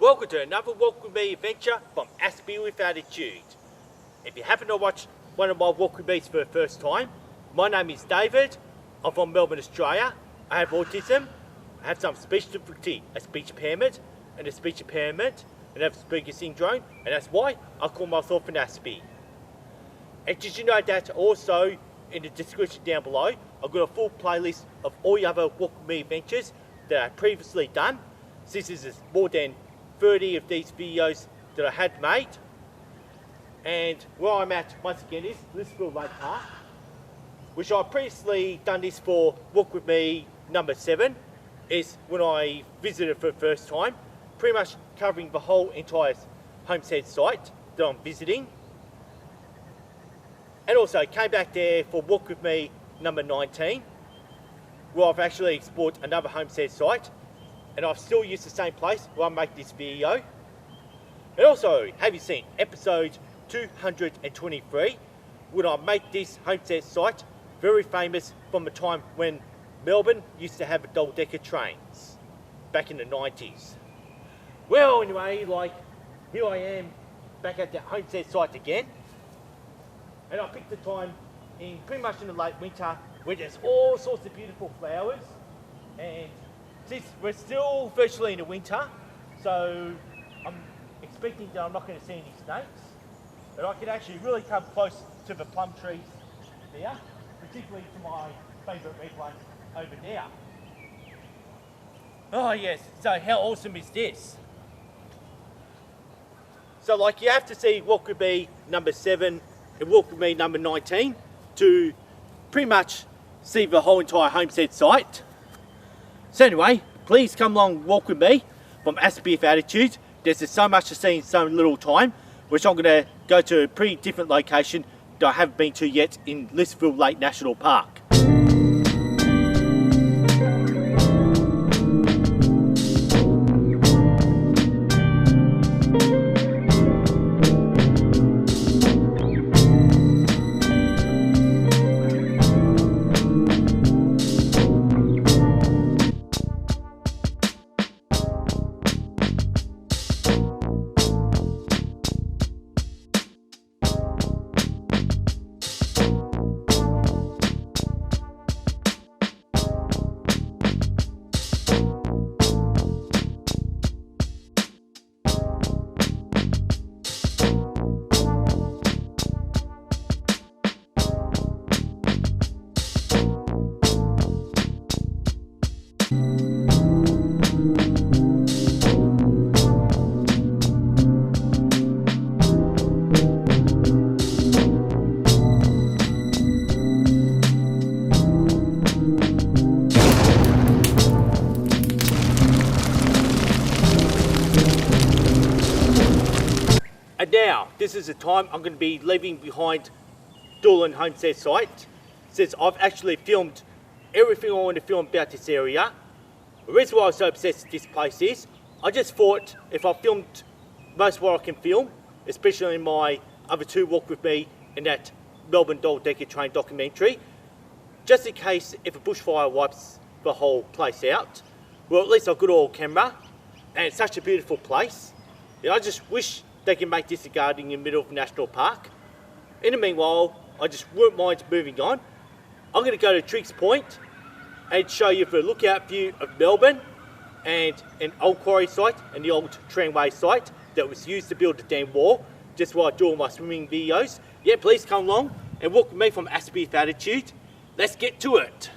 Welcome to another Walk With Me adventure from Aspie with Attitude. If you happen to watch one of my Walk With Me's for the first time, my name is David. I'm from Melbourne, Australia. I have autism, I have some speech difficulty, a speech impairment, and a speech impairment, and I have Asperger's syndrome, and that's why I call myself an Aspie. And did you know that also in the description down below, I've got a full playlist of all the other Walk With Me adventures that I've previously done, since this is more than 30 of these videos that I had made. And where I'm at once again is Lysterfield Lake Park, which I've previously done this for Walk With Me number 7, is when I visited for the first time, pretty much covering the whole entire homestead site that I'm visiting. And also came back there for Walk With Me number 19, where I've actually explored another homestead site, and I've still used the same place where I make this video. And also, have you seen episode 223, when I make this homestead site very famous from the time when Melbourne used to have double-decker trains, back in the 90s. Well, anyway, here I am back at the homestead site again, and I picked the time in pretty much in the late winter, where there's all sorts of beautiful flowers, and since we're still virtually in the winter, so I'm expecting that I'm not going to see any snakes, but I can actually really come close to the plum trees there, particularly to my favourite red one over there. Oh yes, so how awesome is this? So you have to see Walk With Me number 7 and Walk With Me number 19 to pretty much see the whole entire homestead site. So anyway, please come along Walk With Me from Aspie with Attitude. There's just so much to see in so little time, which I'm going to go to a pretty different location that I haven't been to yet in Lysterfield Lake National Park. And now, this is the time I'm going to be leaving behind Donelan Homestead Site, since I've actually filmed everything I want to film about this area. The reason why I'm so obsessed with this place is, I just thought if I filmed most of what I can film, especially in my other 2 Walk With Me and that Melbourne double-decker train documentary, just in case if a bushfire wipes the whole place out, well at least I've got all camera, and it's such a beautiful place. And I just wish they can make this a garden in the middle of a national park. In the meanwhile, I just wouldn't mind moving on. I'm going to go to Trig Point and show you the lookout view of Melbourne and an old quarry site and the old tramway site that was used to build the dam wall, just while I do all my swimming videos. Yeah, please come along and walk with me from Aspie with Attitude. Let's get to it.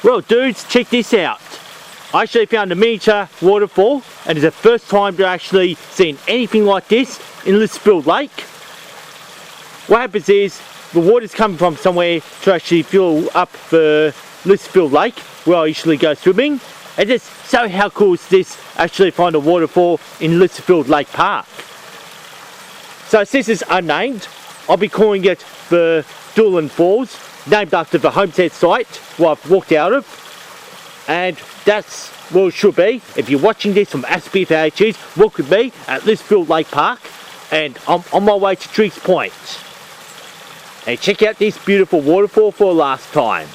Well dudes, check this out. I actually found a miniature waterfall and it's the first time to actually seeing anything like this in Lysterfield Lake. What happens is the water's coming from somewhere to actually fill up the Lysterfield Lake where I usually go swimming, and just show how cool is this actually find a waterfall in Lysterfield Lake Park. So since it's unnamed, I'll be calling it the Donelan Falls, named after the homestead site where I've walked out of, and that's well it should be. If you're watching this from Aspie for HGs, walk with me at Lysterfield Lake Park, and I'm on my way to Trig Point. And check out this beautiful waterfall for the last time.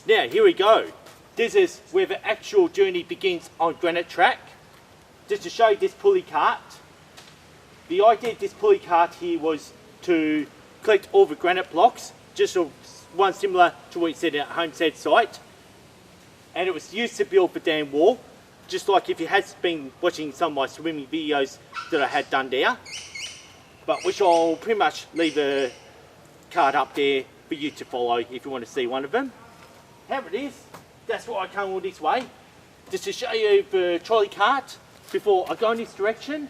Now here we go. This is where the actual journey begins on Granite Track. Just to show you this pulley cart. The idea of this pulley cart here was to collect all the granite blocks, just one similar to what you said at Homestead Site. And it was used to build the dam wall, just like if you had been watching some of my swimming videos that I had done there. But which I'll pretty much leave a card up there for you to follow if you want to see one of them. However it is, that's why I come all this way, just to show you the trolley cart before I go in this direction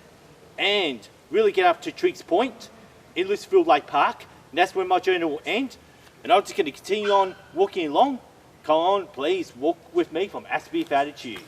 and really get up to Trig Point in Lysterfield Lake Park, and that's where my journey will end. And I'm just going to continue on walking along. Come on, please walk with me from Aspie for Attitude.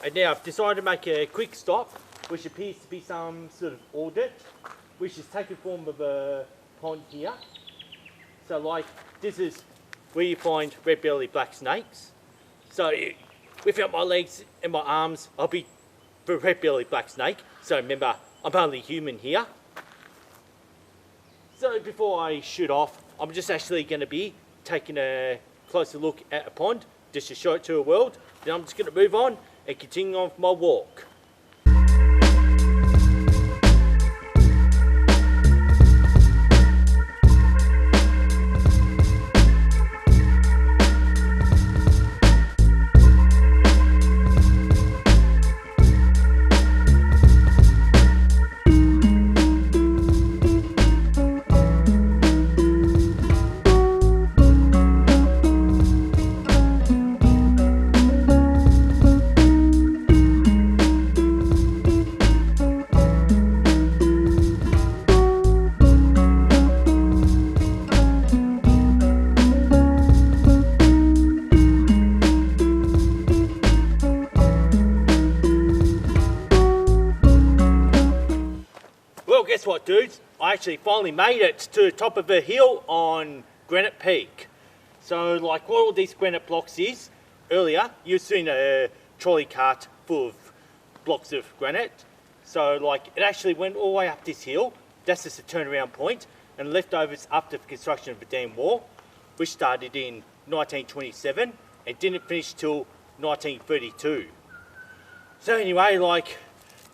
And now I've decided to make a quick stop, which appears to be some sort of audit, which is taking form of a pond here. So like, this is where you find red-bellied black snakes. So without my legs and my arms, I'll be the red-bellied black snake. So remember, I'm only human here. So before I shoot off, I'm just actually going to be taking a closer look at a pond, just to show it to the world. Then I'm just going to move on and continue on with my walk. guess what, dudes? I actually finally made it to the top of a hill on Granite Peak. So, like what all these granite blocks is, earlier you've seen a trolley cart full of blocks of granite. So, like, it actually went all the way up this hill. That's just a turnaround point, and leftovers after the construction of the dam wall, which started in 1927 and didn't finish till 1932. So anyway, like,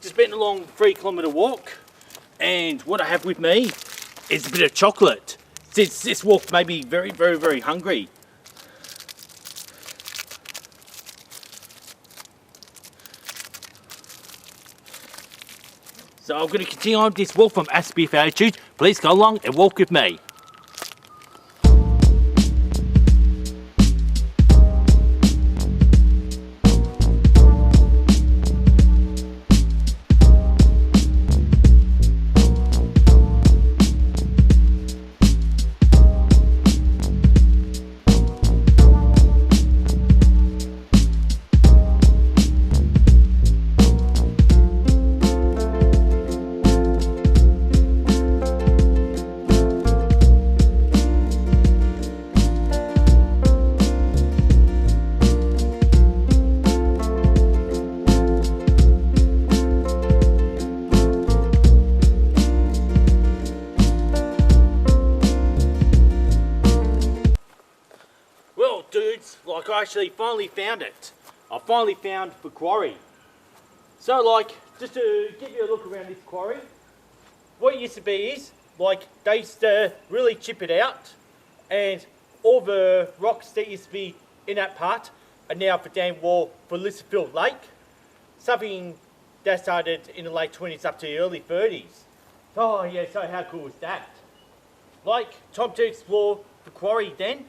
just been a long 3-kilometre walk, and what I have with me is a bit of chocolate. Since this walk made me very, very, very hungry. So I'm going to continue on this walk from Aspie for altitude. Please go along and walk with me. Like, I actually finally found it. I finally found the quarry. So, like, just to give you a look around this quarry, what it used to be is, like, they used to really chip it out, and all the rocks that used to be in that part are now the dam wall for Lysterfield Lake. Something that started in the late 20s up to the early 30s. Oh yeah, so how cool is that? Like, time to explore the quarry then.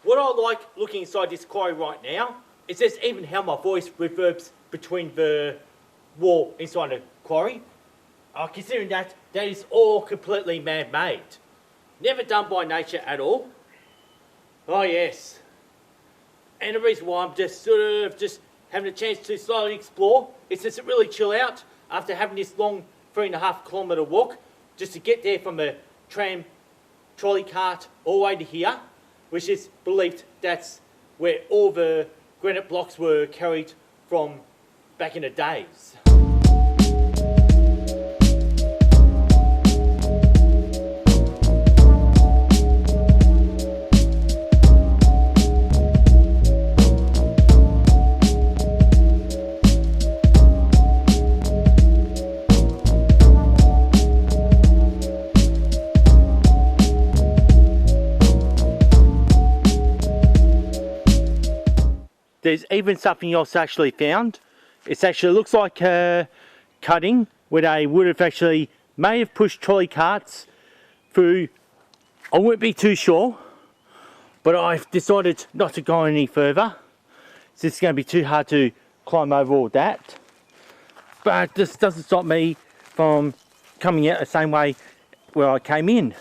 What I like looking inside this quarry right now is just even how my voice reverbs between the wall inside the quarry. Considering that is all completely man-made. Never done by nature at all. Oh yes. And the reason why I'm just sort of just having a chance to slowly explore is just to really chill out after having this long 3.5 kilometre walk just to get there from a tram trolley cart all the way to here, which is believed that's where all the granite blocks were carried from back in the days. There's even something else actually found. It actually looks like a cutting where they would have actually may have pushed trolley carts through. I wouldn't be too sure, but I've decided not to go any further. So it's going to be too hard to climb over all that. But this doesn't stop me from coming out the same way where I came in.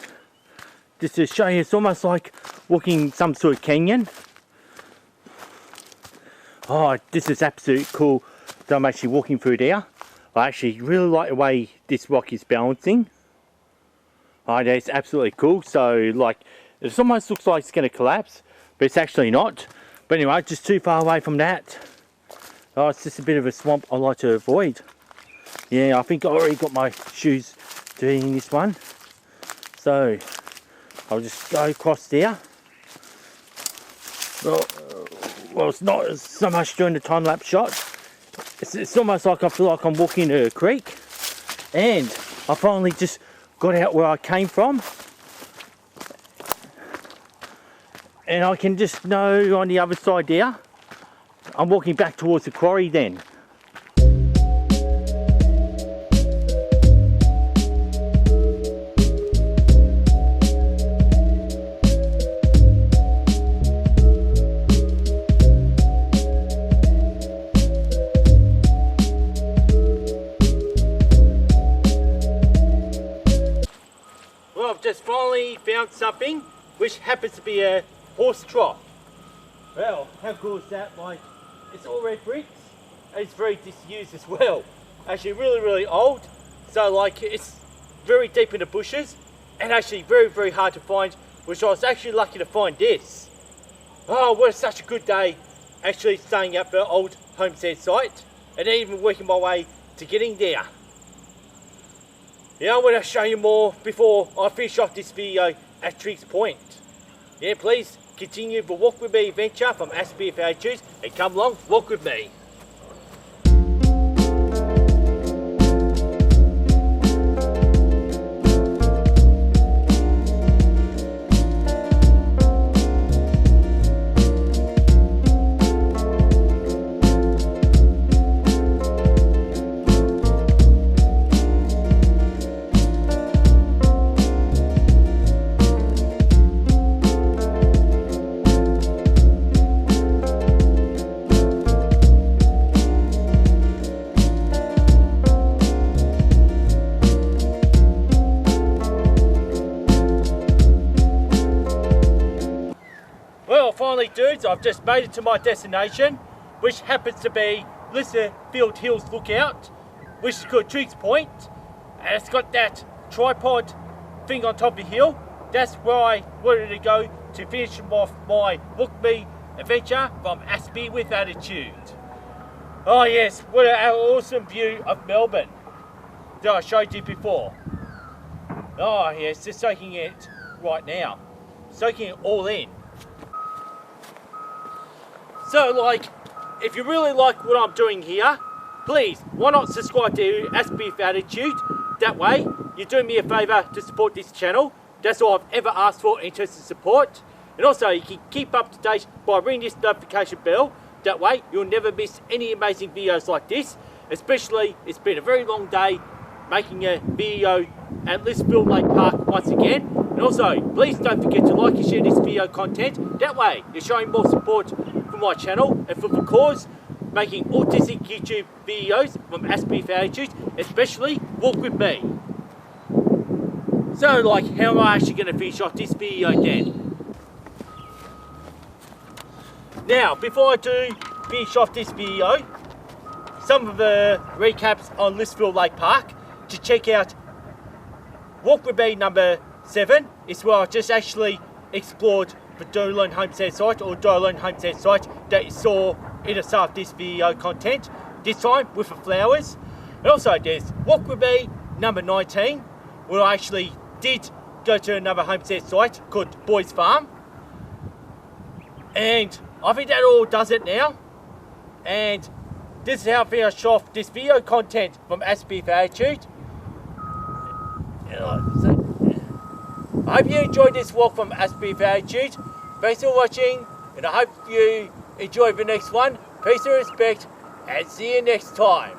Just to show you, it's almost like walking some sort of canyon. Oh, this is absolutely cool that I'm actually walking through there. I actually really like the way this rock is balancing. Oh, that's absolutely cool. So, like, it almost looks like it's going to collapse, but it's actually not. But anyway, just too far away from that. Oh, it's just a bit of a swamp I like to avoid. Yeah, I think I already got my shoes doing this one. So, I'll just go across there. Well, it's not so much doing the time-lapse shot. It's almost like I feel like I'm walking to a creek. And I finally just got out where I came from. And I can just know on the other side there, I'm walking back towards the quarry then. finally found something which happens to be a horse trough. Well, how cool is that? Like, it's all red bricks and it's very disused as well. Actually really old, so like it's very deep in the bushes and actually very hard to find, which I was actually lucky to find this. Oh, what such a good day actually staying at the old homestead site and even working my way to getting there. Yeah, I want to show you more before I finish off this video at Trig Point. Yeah, please continue the Walk With Me adventure from Aspie if you choose, and come along, walk with me. Well, finally dudes, I've just made it to my destination, which happens to be Lysterfield Hills Lookout, which is called Trig Point, and it's got that tripod thing on top of the hill. That's where I wanted to go to finish off my Walk Me adventure from Aspie with Attitude. Oh yes, what an awesome view of Melbourne that I showed you before. Oh yes, just soaking it right now, soaking it all in. So like, if you really like what I'm doing here, please, why not subscribe to Aspie with Attitude? That way, you're doing me a favour to support this channel. That's all I've ever asked for in terms of support. And also, you can keep up to date by ringing this notification bell. That way, you'll never miss any amazing videos like this. Especially, it's been a very long day making a video at Lysterfield Lake Park once again. And also, please don't forget to like and share this video content. That way, you're showing more support for my channel and for the cause, making autistic YouTube videos from Aspie for Attitude, especially Walk With Me. So like, how am I actually going to finish off this video then? Now, before I do finish off this video, some of the recaps on Lysterfield Lake Park. To check out Walk With Me number 7 is where I just actually explored the Donelan Homestead Site, or Donelan Homestead Site that you saw in the start of this video content, this time with the flowers. And also there's Walk With Me number 19, where I actually did go to another homestead site called Boys Farm. And I think that all does it now. And this is how I finish off this video content from Aspie for Attitude. I hope you enjoyed this walk from Aspie for Attitude. Thanks for watching, and I hope you enjoy the next one. Peace and respect, and see you next time.